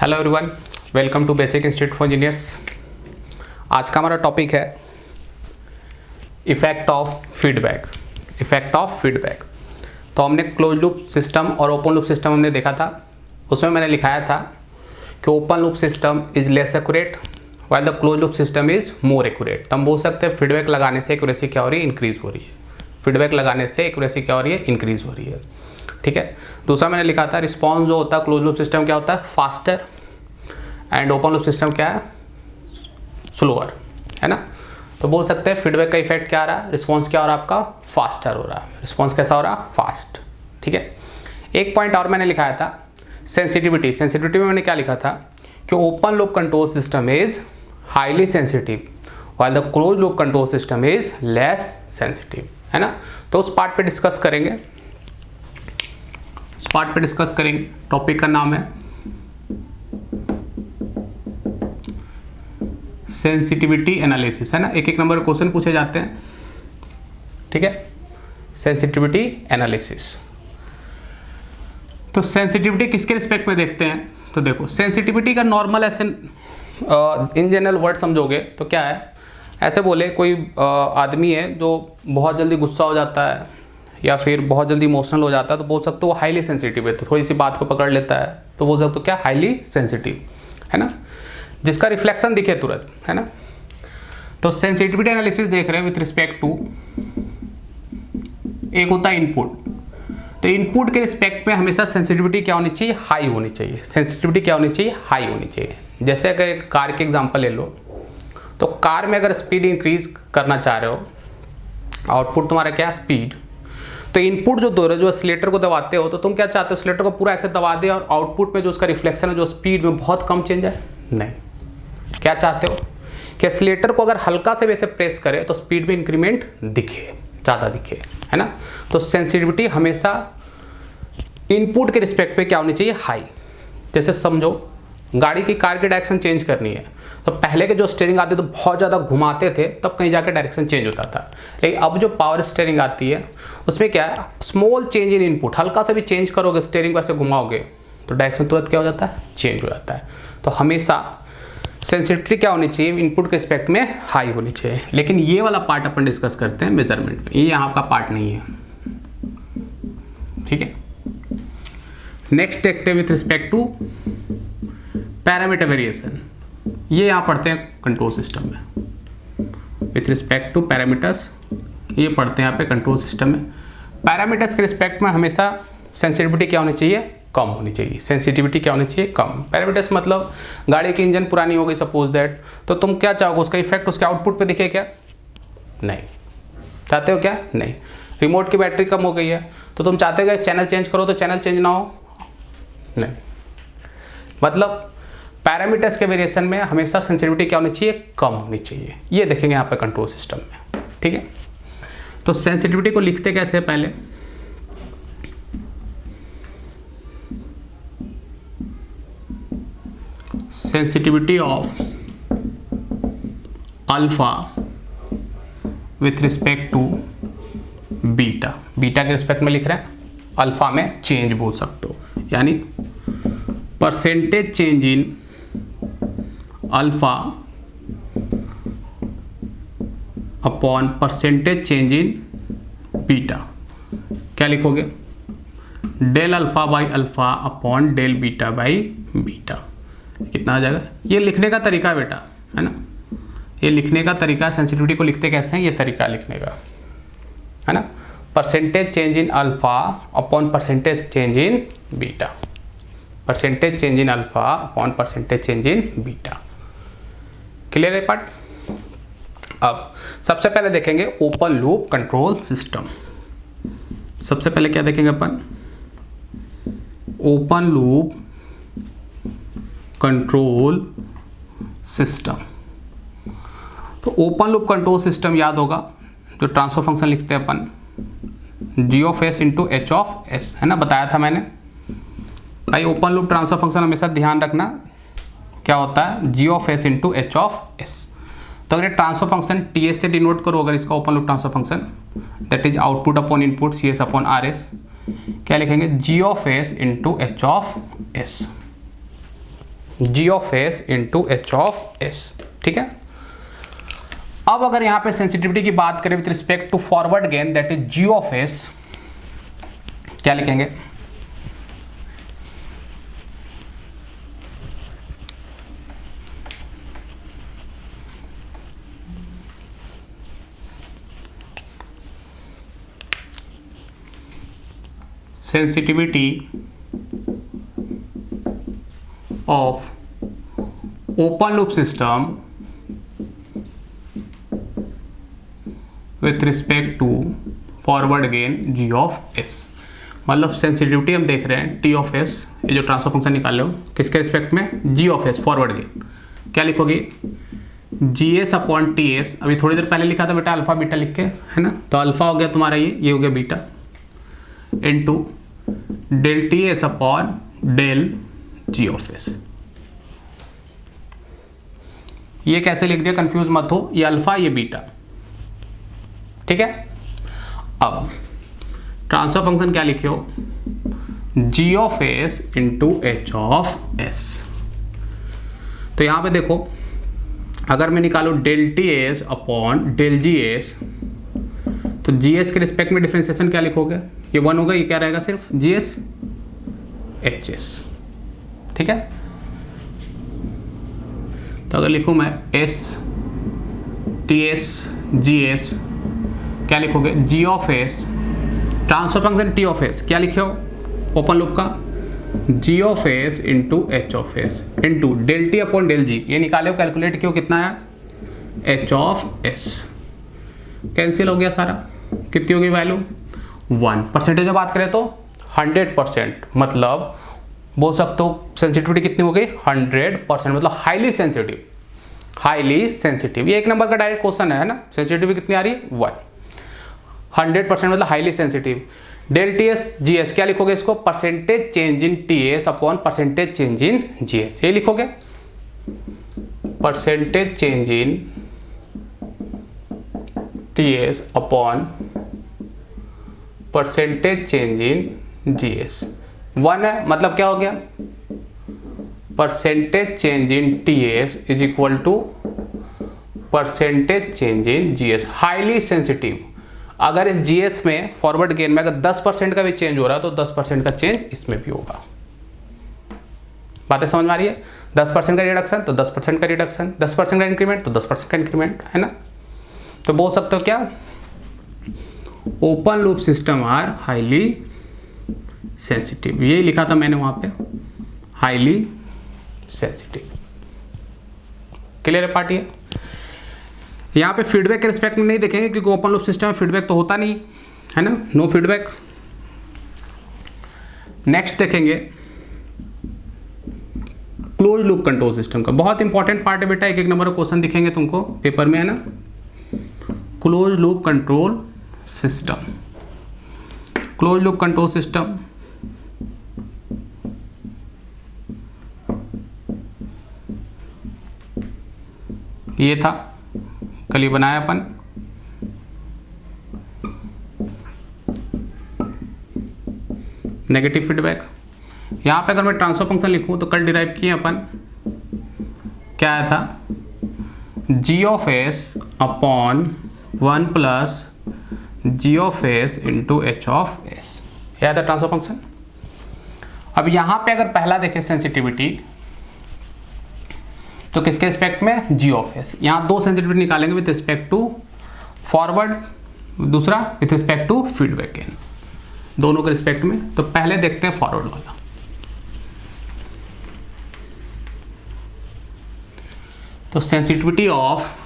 Hello everyone, welcome to basic institute for engineers. आज का हमारा टॉपिक है effect of feedback. Effect of feedback. तो हमने क्लोज लूप सिस्टम और ओपन लूप सिस्टम हमने देखा था। उसमें मैंने लिखाया था कि open loop system is less accurate while the close loop system is more accurate. तो हम बोल सकते हैं फीडबैक लगाने से एक्यूरेसी क्या हो रही है, इंक्रीज हो रही है। फीडबैक लगाने से एक्यूरेसी क्या हो रही है, इंक्रीज हो रही है। ठीक है। दूसरा मैंने लिखा था रिस्पॉन्स जो होता है क्लोज लूप सिस्टम क्या होता है, faster, and open loop system क्या है, स्लोअर, है ना। तो बोल सकते हैं फीडबैक का इफेक्ट क्या आ रहा है, रिस्पॉन्स क्या हो रहा है आपका, फास्टर हो रहा है। रिस्पॉन्स कैसा हो रहा है, फास्ट। ठीक है। एक पॉइंट और मैंने लिखाया था सेंसिटिविटी। सेंसिटिविटी में मैंने क्या लिखा था कि open loop control system is highly sensitive while the close loop control system is less sensitive, है ना। तो उस पार्ट पे डिस्कस करेंगे। टॉपिक का नाम है सेंसिटिविटी एनालिसिस, है ना। एक एक नंबर के क्वेश्चन पूछे जाते हैं। ठीक है। Sensitivity analysis. तो सेंसिटिविटी किसके रिस्पेक्ट में देखते हैं, तो देखो सेंसिटिविटी का नॉर्मल ऐसे इन जनरल वर्ड समझोगे तो क्या है, ऐसे बोले कोई आदमी है जो बहुत जल्दी गुस्सा हो जाता है या फिर बहुत जल्दी इमोशनल हो जाता है, तो बोल सकते हो वो हाईली सेंसिटिव है। तो थोड़ी सी बात को पकड़ लेता है तो बोल सकते हो क्या, हाईली सेंसिटिव, है ना। जिसका रिफ्लेक्शन दिखे तुरंत, है ना। तो सेंसिटिविटी एनालिसिस देख रहे हैं विथ रिस्पेक्ट टू, एक होता है इनपुट। तो इनपुट के रिस्पेक्ट में हमेशा सेंसिटिविटी क्या होनी चाहिए, हाई होनी चाहिए। सेंसिटिविटी क्या होनी चाहिए, हाई होनी चाहिए। जैसे अगर कार के एग्जांपल ले लो, तो कार में अगर स्पीड इंक्रीज करना चाह रहे हो, आउटपुट तुम्हारा क्या है, स्पीड। तो इनपुट जो दो रहे, जो एक्सीलेटर को दबाते हो, तो तुम क्या चाहते हो, एक्सीलेटर को पूरा ऐसे दबा दे और आउटपुट में जो उसका रिफ्लेक्शन है, जो स्पीड में बहुत कम चेंज है, नहीं। क्या चाहते हो कि एक्सीलेटर को अगर हल्का से वैसे प्रेस करे तो स्पीड में इंक्रीमेंट दिखे, ज़्यादा दिखे, है ना। तो सेंसिटिविटी हमेशा इनपुट के रिस्पेक्ट पे क्या होनी चाहिए, हाई। जैसे समझो गाड़ी की, कार की डायरेक्शन चेंज करनी है, तो पहले के जो स्टीयरिंग आते तो बहुत ज़्यादा घुमाते थे, तब कहीं जाकर डायरेक्शन चेंज होता था। लेकिन अब जो पावर स्टीयरिंग आती है उसमें क्या है, स्मॉल चेंज इन इनपुट, हल्का से भी चेंज करोगे, स्टीयरिंग को ऐसे घुमाओगे तो डायरेक्शन तुरंत क्या हो जाता है, चेंज हो जाता है। तो हमेशा सेंसिटिविटी क्या होनी चाहिए, इनपुट के रिस्पेक्ट में हाई होनी चाहिए। लेकिन ये वाला पार्ट अपन डिस्कस करते हैं मेजरमेंट में, ये यहाँ का पार्ट नहीं है। ठीक है। नेक्स्ट देखते हैं with respect to parameter variation. ये यहाँ पढ़ते हैं कंट्रोल सिस्टम में विथ रिस्पेक्ट टू पैरामीटर्स, ये पढ़ते हैं यहाँ पे कंट्रोल सिस्टम में। पैरामीटर्स के रिस्पेक्ट में हमेशा सेंसिटिविटी क्या होनी चाहिए, कम होनी चाहिए। सेंसिटिविटी क्या होनी चाहिए, कम। पैरामीटर्स मतलब गाड़ी की इंजन पुरानी हो गई सपोज दैट, तो तुम क्या चाहोगे, उसका इफेक्ट उसके आउटपुट पे दिखे क्या, नहीं। चाहते हो क्या, नहीं। रिमोट की बैटरी कम हो गई है तो तुम चाहते हो कि चैनल चेंज करो तो चैनल चेंज ना हो, नहीं। मतलब पैरामीटर्स के वेरिएशन में हमेशा सेंसिटिविटी क्या होनी चाहिए, कम होनी चाहिए। ये देखेंगे यहाँ पे कंट्रोल सिस्टम में। ठीक है। तो सेंसिटिविटी को लिखते कैसे, पहले sensitivity of alpha with respect to beta. Beta के रिस्पेक्ट में लिख रहे हैं, अल्फा में चेंज बोल सकते हो, यानी percentage change in alpha upon percentage change in beta. क्या लिखोगे, del alpha by alpha upon del beta by beta. कितना आ जाएगा, ये लिखने का तरीका बेटा, है ना। ये लिखने का तरीका, सेंसिटिविटी को लिखते कैसे हैं, ये तरीका लिखने का, है ना। Percentage change in alpha upon percentage change in beta. Percentage change in alpha upon percentage change in beta. Clear है पार्ट। अब सबसे पहले देखेंगे ओपन लूप कंट्रोल सिस्टम। सबसे पहले क्या देखेंगे अपन, ओपन लूप कंट्रोल सिस्टम। तो ओपन लूप कंट्रोल सिस्टम याद होगा, जो ट्रांसफर फंक्शन लिखते हैं अपन, G of S into H of S, है ना। बताया था मैंने भाई, ओपन लूप ट्रांसफर फंक्शन हमेशा ध्यान रखना क्या होता है, G of S into H of S. तो अगर ट्रांसफर फंक्शन टी एस से डिनोट करो, अगर इसका open loop transfer function, that is output upon input C S upon R S, क्या लिखेंगे, G of S into H of S. G of S into H of S. ठीक है, अब अगर यहाँ पे सेंसिटिविटी की बात करें with respect to forward gain, that is G of S, क्या लिखेंगे? sensitivity of open loop system with respect to forward gain g of s। मतलब सेंसिटिविटी हम देख रहे हैं t ऑफ s, ये जो ट्रांसफर फंक्शन निकाल लो किसके रिस्पेक्ट में? g of s forward gain. क्या लिखोगे? जी एस अपॉन टी एस। अभी थोड़ी देर पहले लिखा था बेटा अल्फा बीटा लिख के, है ना? तो अल्फा हो गया तुम्हारा ये हो गया beta, into del T S upon del G of S. ये कैसे लिख दिया, कंफ्यूज मत हो, ये अल्फा ये बीटा। ठीक है, अब ट्रांसफर फंक्शन क्या लिखे हो? G of S into H of S. तो यहां पे देखो, अगर मैं निकालू del T S upon del G S, तो जी एस के रिस्पेक्ट में डिफरेंशिएशन क्या लिखोगे? ये वन होगा, ये क्या रहेगा? सिर्फ जी एस एच एस। ठीक है, तो अगर लिखूं मैं S T S G S, क्या लिखोगे? G of S transfer function T of S, क्या लिखे हो ओपन लूप का? G of S into H of S into del T upon del G. ये निकाले हो, कैलकुलेट किया, कितना है? H of S. कैंसिल हो गया सारा, कितनी होगी वैल्यू? 1। परसेंटेज में बात करें तो 100%, मतलब बोल सकते हो सेंसिटिविटी कितनी हो गई? 100%, मतलब हाईली सेंसिटिव। हाईली सेंसिटिव, ये 1 नंबर का डायरेक्ट क्वेश्चन है ना? सेंसिटिविटी कितनी आ रही है? 1। 100% मतलब highly sensitive. Del T S G S, क्या लिखोगे इसको? Percentage change in T S upon percentage change in G S. ये लिखोगे percentage change in T S upon percentage change in G S. 1 है, मतलब क्या हो गया? Percentage change in T S is equal to percentage change in G S. Highly sensitive. अगर इस G S में फॉरवर्ड गेन में अगर 10% का भी चेंज हो रहा है तो 10% का चेंज इसमें भी होगा। बातें समझ में आ रही है? 10% का रिडक्शन तो 10% का रिडक्शन, 10% का इंक्रीमेंट तो 10% का इंक्रीमेंट, है ना? तो बोल सकते हो क्या? Open loop system are highly sensitive. ये लिखा था मैंने वहां पे, हाईली सेंसिटिव। क्लियर है पार्टी? यहाँ पे फीडबैक के रिस्पेक्ट में नहीं देखेंगे क्योंकि ओपन लूप सिस्टम में फीडबैक तो होता नहीं, है ना? No feedback. नेक्स्ट देखेंगे क्लोज लूप कंट्रोल सिस्टम का। बहुत इंपॉर्टेंट पार्ट है बेटा, एक नंबर का क्वेश्चन दिखेंगे तुमको पेपर में, है ना? Close loop control system. Close loop control system ये था, कल ही बनाया अपन। Negative feedback. यहां पे अगर मैं ट्रांसफर फंक्शन लिखूं तो कल डिराइव किए अपन, क्या आया था? G of S upon 1 plus G of S into H of S, यह था ट्रांसफर फंक्शन। अब यहां पे अगर पहला देखें सेंसिटिविटी, तो किसके रिस्पेक्ट में? G of S. यहां 2 सेंसिटिविटी निकालेंगे विथ रिस्पेक्ट टू फॉरवर्ड, दूसरा with respect to feedback gain, दोनों के रिस्पेक्ट में। तो पहले देखते हैं फॉरवर्ड वाला। तो sensitivity of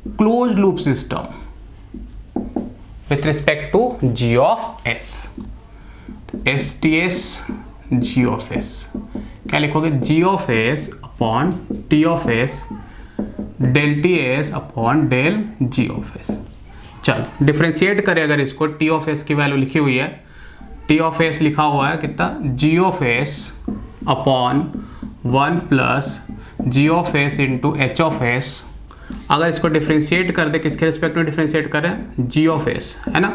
close loop system with respect to G of S, S T S G of S, क्या लिखोगे? G of S upon T of S del T S upon del G of S. चलो differentiate करें, अगर इसको T of S की value लिखी हुई है, टी ऑफ एस लिखा हुआ है कितना? G of S upon 1 plus G of S into H of S. अगर इसको डिफ्रेंशिएट कर दे, किसके रिस्पेक्ट में डिफ्रेंशिएट करें? जी ऑफ एस, है ना?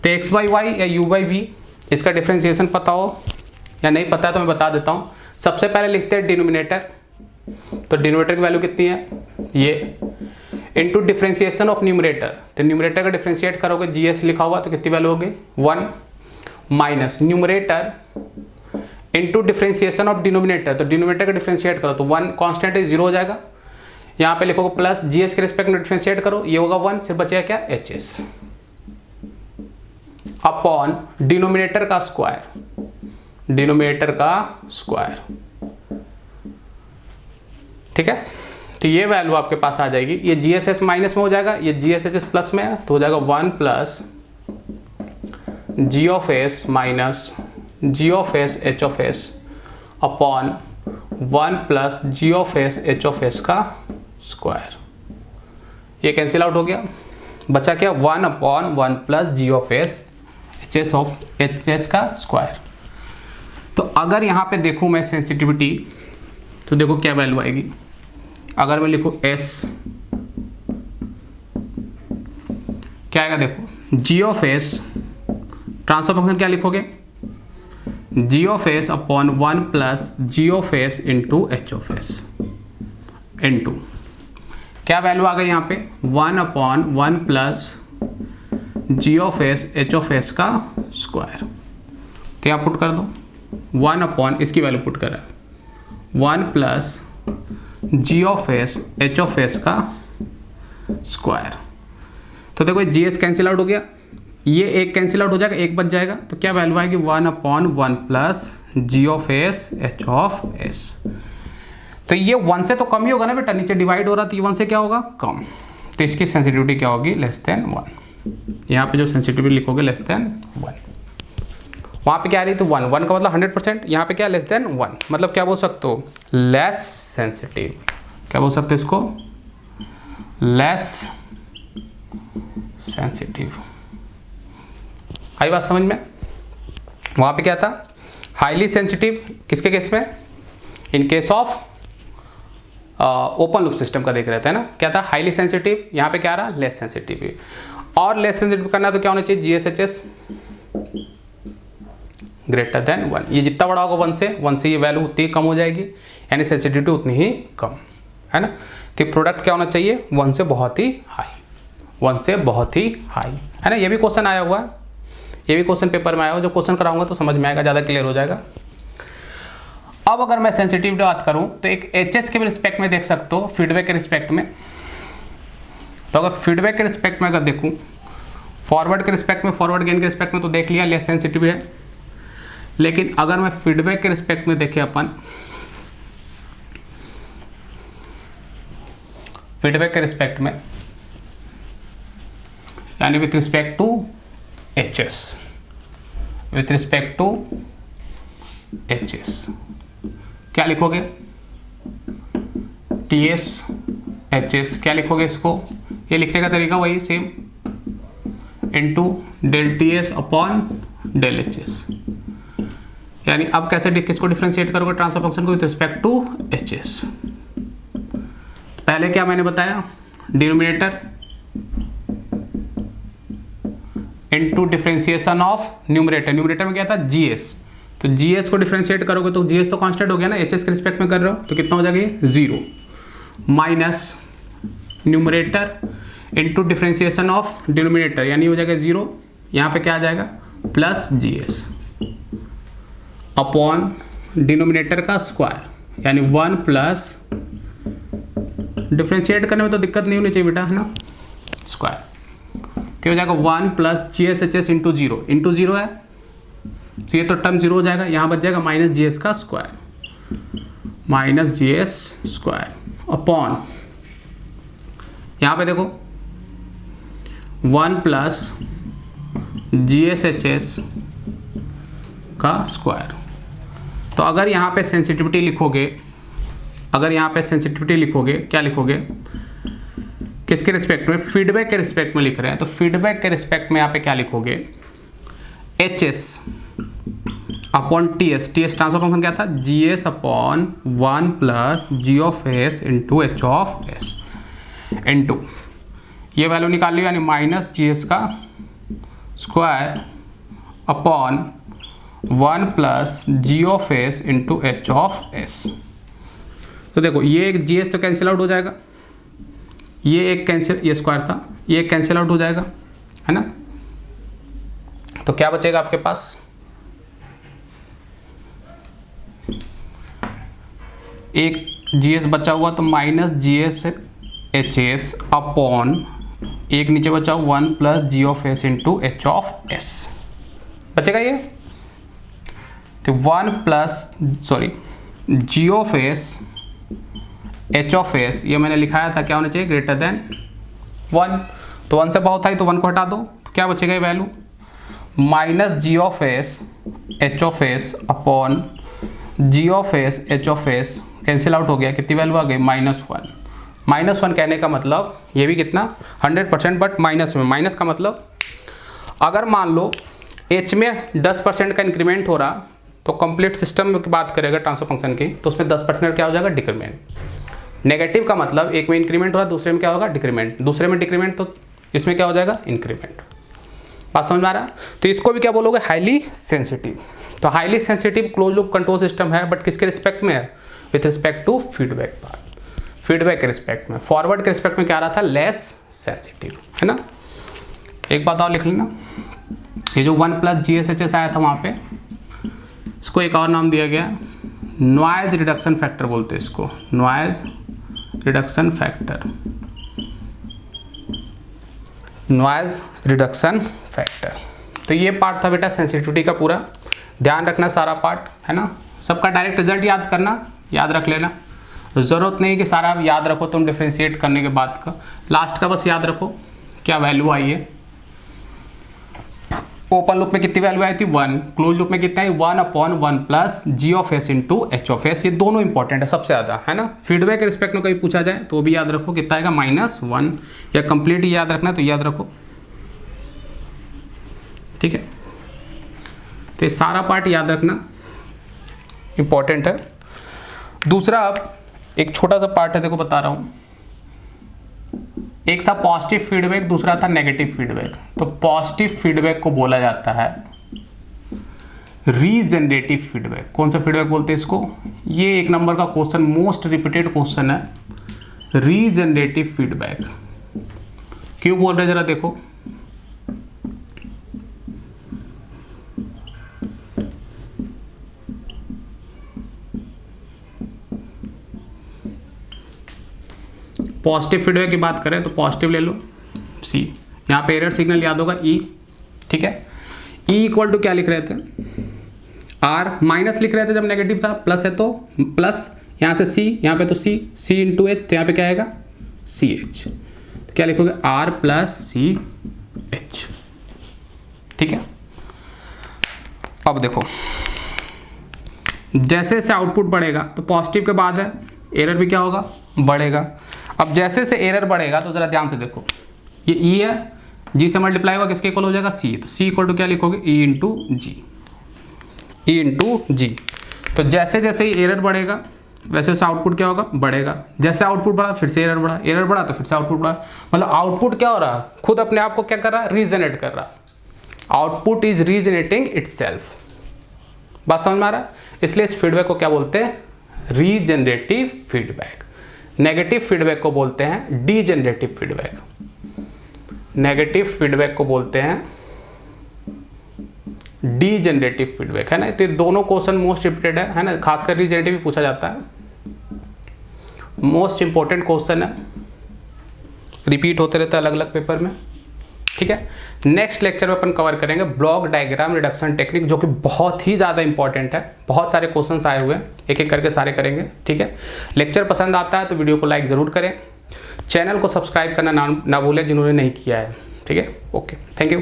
तो एक्स बाई वाई या यू बाई वी, इसका डिफ्रेंशिएशन पता हो या नहीं पता है तो मैं बता देता हूँ। सबसे पहले लिखते हैं डिनोमिनेटर, तो डिनोमिनेटर की वैल्यू कितनी है ये, इनटू डिफरेंशिएशन ऑफ न्यूमरेटर, तो न्यूमरेटर का डिफरेंशिएट करोगे जीएस लिखा हुआ तो कितनी वैल्यू होगी 1, minus numerator into differentiation of denominator, तो डिनोमिनेटर का डिफरेंशिएट करो तो 1 कांस्टेंट है 0 हो जाएगा, यहाँ पे लिखोगे प्लस जीएस के रिस्पेक्ट में डिफरेंशिएट करो ये होगा 1, सिर्फ बचेगा क्या एचएस अपॉन डिनोमिनेटर का स्क्वायर, डिनोमिनेटर का स्क्वायर, ठीक है। तो ये वैल्यू आपके पास आ जाएगी, ये जीएसएस माइनस में हो जाएगा, ये जीएसएच प्लस में है तो हो जाएगा 1 plus G of S minus G of S H of S upon 1 plus G of S H of S का स्क्वायर, ये कैंसिल आउट हो गया, बचा क्या 1 upon 1 plus G of S H S का स्क्वायर। तो अगर यहाँ पे देखूँ मैं सेंसिटिविटी तो देखो क्या वैल्यू आएगी, अगर मैं लिखूँ एस क्या आएगा, देखो G of S transfer function क्या लिखोगे G of S upon 1 plus G of S into H of S into क्या वैल्यू आ गई यहाँ पे 1 upon 1 plus G of S H of S का स्क्वायर, तो यहाँ पुट कर दो 1 अपॉन इसकी वैल्यू पुट करें 1 plus G of S H of S का स्क्वायर, तो देखो जी एस कैंसिल आउट हो गया, ये एक कैंसिल आउट हो जाएगा, एक बच जाएगा, तो क्या वैल्यू आएगी 1 upon 1 plus G of S H of S, तो ये 1 से तो कम ही होगा ना बेटा, नीचे डिवाइड हो रहा तो ये 1 से क्या होगा कम, तो इसकी सेंसिटिविटी क्या होगी लेस देन 1, यहाँ पे जो सेंसिटिविटी लिखोगे लेस देन 1, वहाँ पे क्या आ रही तो 1 1 का मतलब 100%, यहाँ पे क्या लेस देन 1 मतलब क्या बोल सकते हो लेस सेंसिटिव, क्या बोल सकते हो इसको लेस सेंसिटिव, आई बात समझ में। वहाँ पे क्या था हाईली सेंसिटिव किसके केस में, in case of open loop system का देख रहे थे ना, क्या था हाईली सेंसिटिव, यहाँ पे क्या रहा लेस सेंसिटिव, और लेस सेंसिटिव करना तो क्या होना चाहिए जीएसएचएस ग्रेटर देन 1, ये जितना बड़ा होगा 1 से ये वैल्यू उतनी कम हो जाएगी, यानी सेंसिटिविटी उतनी ही कम है ना, तो प्रोडक्ट क्या होना चाहिए 1 से बहुत ही हाई, 1 से बहुत ही हाई है ना, ये भी क्वेश्चन आया हुआ है, ये भी क्वेश्चन पेपर में आया हुआ, जब क्वेश्चन कराऊंगा तो समझ में आएगा, ज़्यादा क्लियर हो जाएगा। अब अगर मैं सेंसिटिविटी बात करूं तो एक एचएस के रिस्पेक्ट में देख सकते हो, फीडबैक के रिस्पेक्ट में, तो अगर फीडबैक के रिस्पेक्ट में अगर देखूं फॉरवर्ड के रिस्पेक्ट में, फॉरवर्ड गेन के रिस्पेक्ट में तो देख लिया लेस सेंसिटिव है, लेकिन अगर मैं फीडबैक के रिस्पेक्ट में देखें अपन, फीडबैक के रिस्पेक्ट में यानी with respect to H S, with respect to H S क्या लिखोगे टीएस एचएस, क्या लिखोगे इसको, ये लिखने का तरीका वही same into del T S upon del H S, यानी अब कैसे किसको डिफरेंशिएट करोगे ट्रांसफर फंक्शन को विथ रिस्पेक्ट टू एचएस, पहले क्या मैंने बताया denominator into differentiation of numerator, numerator में क्या था जीएस, तो जीएस को डिफरेंशिएट करोगे तो जीएस तो कांस्टेंट हो गया ना, एचएस के रिस्पेक्ट में कर रहे हो तो कितना हो जाएगा 0 minus numerator into differentiation of denominator, यानी हो जाएगा 0, यहाँ पे क्या आ जाएगा प्लस जीएस अपॉन डिनोमिनेटर का स्क्वायर, यानी 1 प्लस डिफरेंशिएट करने में तो दिक्कत नहीं होनी चाहिए बेटा है ना, स्क्वायर, तो हो जाएगा 1 प्लस जी एस एच एस इंटू 0 है, तो ये तो टर्म 0 हो जाएगा, यहाँ बच जाएगा माइनस जी एस का square, minus G S square upon यहाँ पे देखो 1 प्लस जी एस एच एस का स्क्वायर, तो अगर यहाँ पे सेंसिटिविटी लिखोगे, अगर यहाँ पे सेंसिटिविटी लिखोगे क्या लिखोगे किसके रिस्पेक्ट में, फीडबैक के रिस्पेक्ट में लिख रहे हैं, तो फीडबैक के रिस्पेक्ट में यहाँ पे क्या लिखोगे H S upon T S transfer function क्या था G S upon 1 plus G of S into H of S into ये वैल्यू निकाल ली, यानी माइनस जी एस का square upon 1 plus G of S into H of S. तो देखो ये एक जी एस तो कैंसिल आउट हो जाएगा, ये एक कैंसिल, ये स्क्वायर था, ये एक कैंसिल आउट हो जाएगा, है ना। तो क्या बचेगा आपके पास, एक जी एस बचा हुआ तो minus G S H S upon एक नीचे बचा 1 plus G of S into H of S बचेगा ये। तो 1 plus sorry G of S H of S, ये मैंने लिखाया था क्या होना चाहिए, ग्रेटर देन 1। तो 1 से बहुत था तो 1 को हटा दो, तो क्या बचेगा ये value, minus G of S H of S upon G of S H of S cancel out हो गया, कितनी वैल्यू आ गई, -1। -1 कहने का मतलब ये भी कितना 100%, बट माइनस में, माइनस का मतलब अगर मान लो h में 10% का इंक्रीमेंट हो रहा तो कंप्लीट सिस्टम की बात करेगा ट्रांसफर फंक्शन की, तो उसमें 10% क्या हो जाएगा, डिक्रीमेंट। नेगेटिव का मतलब एक में इंक्रीमेंट हो रहा है, दूसरे में क्या होगा, डिक्रीमेंट, दूसरे में डिक्रीमेंट तो इसमें क्या हो जाएगा, इंक्रीमेंट। बात समझ में आ रहा है। तो इसको भी क्या बोलोगे, हाईली सेंसिटिव। तो highly sensitive close loop control system है, बट किसके रिस्पेक्ट में है, with respect to feedback part, feedback के रिस्पेक्ट में। फॉरवर्ड के रिस्पेक्ट में क्या आ रहा था, लेस सेंसिटिव, है ना। एक बात और लिख लेना, ये जो 1 प्लस जी एस एच एस आया था वहाँ पे, इसको एक और नाम दिया गया, नॉइज रिडक्शन फैक्टर बोलते हैं इसको, noise reduction factor, noise reduction factor. तो ये पार्ट था बेटा सेंसिटिविटी का पूरा, ध्यान रखना सारा पार्ट, है ना। सबका डायरेक्ट रिजल्ट याद करना, याद रख लेना, ज़रूरत नहीं कि सारा याद रखो तुम डिफ्रेंशिएट करने के बाद का, लास्ट का बस याद रखो क्या वैल्यू आई है। ओपन लूप में कितनी वैल्यू आई थी, 1, क्लोज लूप में कितना है, 1/1 plus G of S into H of S. ये दोनों इंपॉर्टेंट है सबसे ज़्यादा, है ना। फीडबैक के रिस्पेक्ट में कहीं पूछा जाए तो भी याद रखो कितना आएगा, -1, या कंप्लीट याद रखना तो याद रखो, ठीक है। तो सारा पार्ट याद रखना इंपॉर्टेंट है। दूसरा अब एक छोटा सा पार्ट है, देखो बता रहा हूँ, एक था पॉजिटिव फीडबैक, दूसरा था नेगेटिव फीडबैक। तो पॉजिटिव फीडबैक को बोला जाता है रीजनरेटिव फीडबैक। कौन सा फीडबैक बोलते हैं इसको, ये 1 नंबर का क्वेश्चन, मोस्ट रिपीटेड क्वेश्चन है, रीजनरेटिव फीडबैक। क्यों बोल रहे जरा देखो, पॉजिटिव फीडबैक की बात करें तो पॉजिटिव ले लो सी, यहाँ पे एरर सिग्नल याद होगा ई, ठीक है। ई इक्वल टू क्या लिख रहे थे, आर, माइनस लिख रहे थे जब नेगेटिव था, प्लस है तो प्लस, यहाँ से सी, यहाँ पे तो सी, सी इंटू एच, तो यहाँ पे क्या आएगा, सी एच। तो क्या लिखोगे, आर प्लस सी एच, ठीक है। अब देखो जैसे जैसे आउटपुट बढ़ेगा तो पॉजिटिव के बाद है एरर भी क्या होगा, बढ़ेगा। अब जैसे से एरर बढ़ेगा तो ज़रा ध्यान से देखो, ये ई है, जी से मल्टीप्लाई होगा किसके इक्वल हो जाएगा, सी। तो सी इक्वल टू क्या लिखोगे, ई इंटू जी, ई इंटू जी। तो जैसे जैसे ही एरर बढ़ेगा वैसे वैसे आउटपुट क्या होगा, बढ़ेगा। जैसे आउटपुट बढ़ा फिर से एरर बढ़ा, एरर बढ़ा तो फिर से आउटपुट बढ़ा, मतलब आउटपुट क्या हो रहा, खुद अपने आप को क्या कर रहा, रीजनरेट कर रहा। Output is regenerating itself. बात समझ में आ रहा है। इसलिए इस फीडबैक को क्या बोलते हैं, रीजनरेटिव फीडबैक। नेगेटिव फीडबैक को बोलते हैं डीजनरेटिव फीडबैक। नेगेटिव फीडबैक को बोलते हैं डीजनरेटिव फीडबैक, है ना। तो दोनों क्वेश्चन मोस्ट रिपीटेड है ना, खासकर रीजनरेटिव भी पूछा जाता है, मोस्ट इंपॉर्टेंट क्वेश्चन है, रिपीट होते रहते हैं अलग अलग पेपर में, ठीक है। नेक्स्ट लेक्चर में अपन कवर करेंगे ब्लॉक डायग्राम रिडक्शन टेक्निक, जो कि बहुत ही ज़्यादा इंपॉर्टेंट है। बहुत सारे क्वेश्चंस आए हुए हैं, एक एक करके सारे करेंगे, ठीक है। लेक्चर पसंद आता है तो वीडियो को लाइक ज़रूर करें, चैनल को सब्सक्राइब करना ना भूलें जिन्होंने नहीं किया है, ठीक है। Okay, thank you.